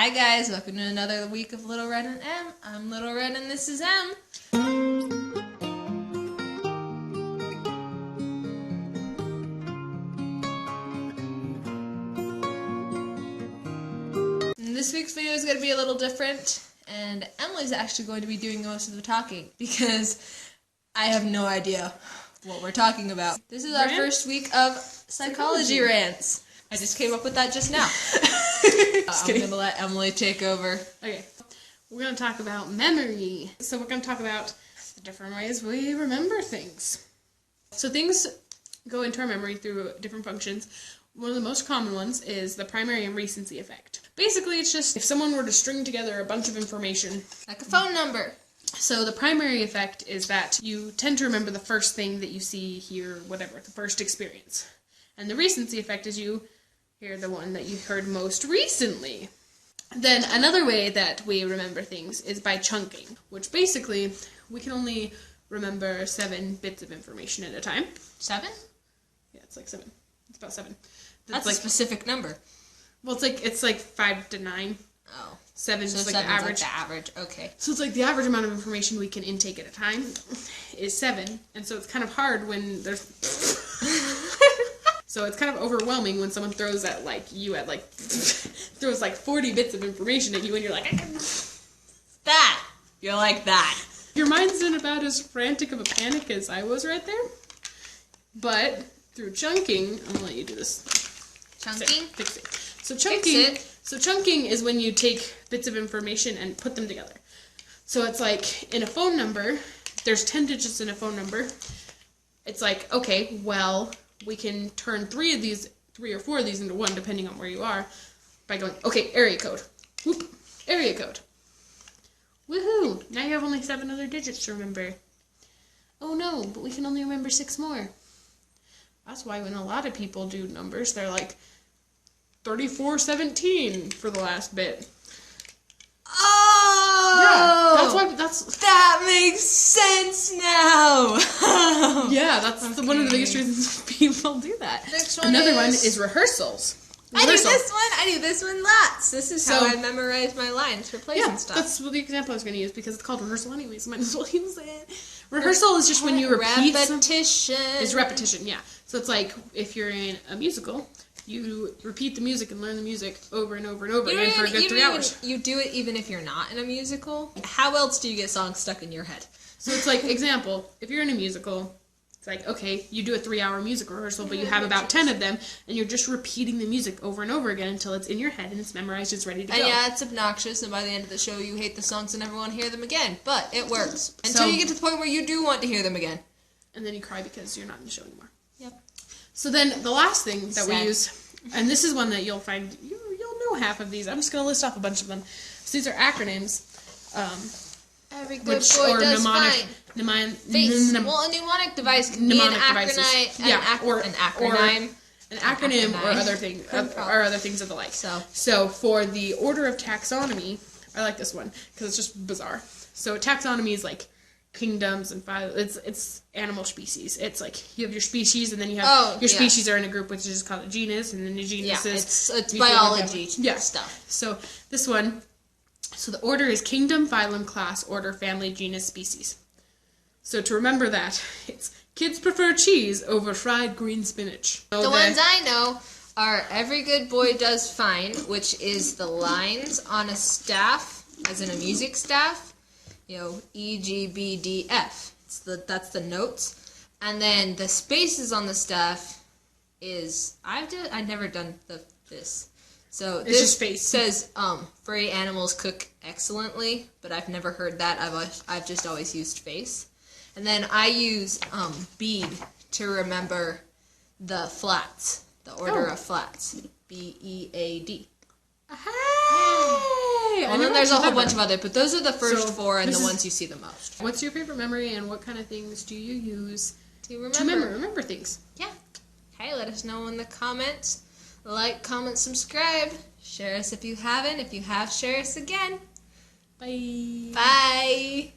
Hi guys, welcome to another week of Little Red and M. I'm Little Red and this is M. And this week's video is going to be a little different, and Emily's actually going to be doing most of the talking because I have no idea what we're talking about. This is our first week of Psychology Rants. I just came up with that just now. I'm going to let Emily take over. Okay, we're going to talk about memory. So we're going to talk about the different ways we remember things. So things go into our memory through different functions. One of the most common ones is the primary and recency effect. Basically, it's just if someone were to string together a bunch of information. Like a phone number. So the primary effect is that you tend to remember the first thing that you see, hear, whatever, the first experience. And the recency effect is you hear the one that you heard most recently. Then another way that we remember things is by chunking, which basically we can only remember 7 bits of information at a time. 7? Yeah, it's like 7. It's about 7. That's like a specific number. Well, it's like 5 to 9. Oh. 7 is so like the average. Like the average, okay. So it's like the average amount of information we can intake at a time is 7, and so it's kind of hard when there's... So it's kind of overwhelming when someone throws at throws 40 bits of information at you, and you're like, that! You're like that. Your mind's in about as frantic of a panic as I was right there. But through chunking, I'm gonna let you do this. Chunking? Fix it. So chunking is when you take bits of information and put them together. So it's like in a phone number, there's 10 digits in a phone number. It's like, okay, well, we can turn 3 or 4 of these into one, depending on where you are, by going, okay, area code. Whoop, area code. Woohoo! Now you have only 7 other digits to remember. Oh no, but we can only remember 6 more. That's why when a lot of people do numbers, they're like 3417 for the last bit. Oh! Yeah, that makes sense now! Yeah, that's one of the biggest reasons people do that. Another one is rehearsals. I do this one lots. This is how I memorize my lines for plays and stuff. That's the example I was going to use because it's called rehearsal anyways. Might as well use it. Rehearsal is just when you repeat repetition. It's repetition, yeah. So it's like if you're in a musical, you repeat the music and learn the music over and over and over again for a good 3 hours. You do it even if you're not in a musical. How else do you get songs stuck in your head? So it's like, example, if you're in a musical, it's like, okay, you do a 3-hour music rehearsal, but you have about 10 of them, and you're just repeating the music over and over again until it's in your head and it's memorized, it's ready to go. And yeah, it's obnoxious, and by the end of the show, you hate the songs and never want to hear them again. But it works. Until you get to the point where you do want to hear them again. And then you cry because you're not in the show anymore. Yep. So then the last thing that we use, and this is one that you'll find, you'll know half of these. I'm just going to list off a bunch of them. So these are acronyms. Every good boy does fine. Well, a mnemonic device can be an acronym. An acronym or other things of the like. So for the order of taxonomy, I like this one because it's just bizarre. So taxonomy is like kingdoms and it's animal species. It's like you have your species and then you have your species are in a group which is called a genus, and then the genus is it's biology stuff. So this one. So the order is kingdom, phylum, class, order, family, genus, species. So to remember that, it's kids prefer cheese over fried green spinach. So the ones I know are every good boy does fine, which is the lines on a staff, as in a music staff. E, G, B, D, F. That's the notes. And then the spaces on the staff is, I've never done this. So this says, furry animals cook excellently, but I've never heard that. I've just always used face. And then I use bead to remember the flats, the order of flats. B-E-A-D. Hey! And then there's a whole bunch of other, but those are the first 4 and the ones you see the most. What's your favorite memory, and what kind of things do you use to remember things? Yeah. Hey, let us know in the comments. Like, comment, subscribe. Share us if you haven't. If you have, share us again. Bye. Bye.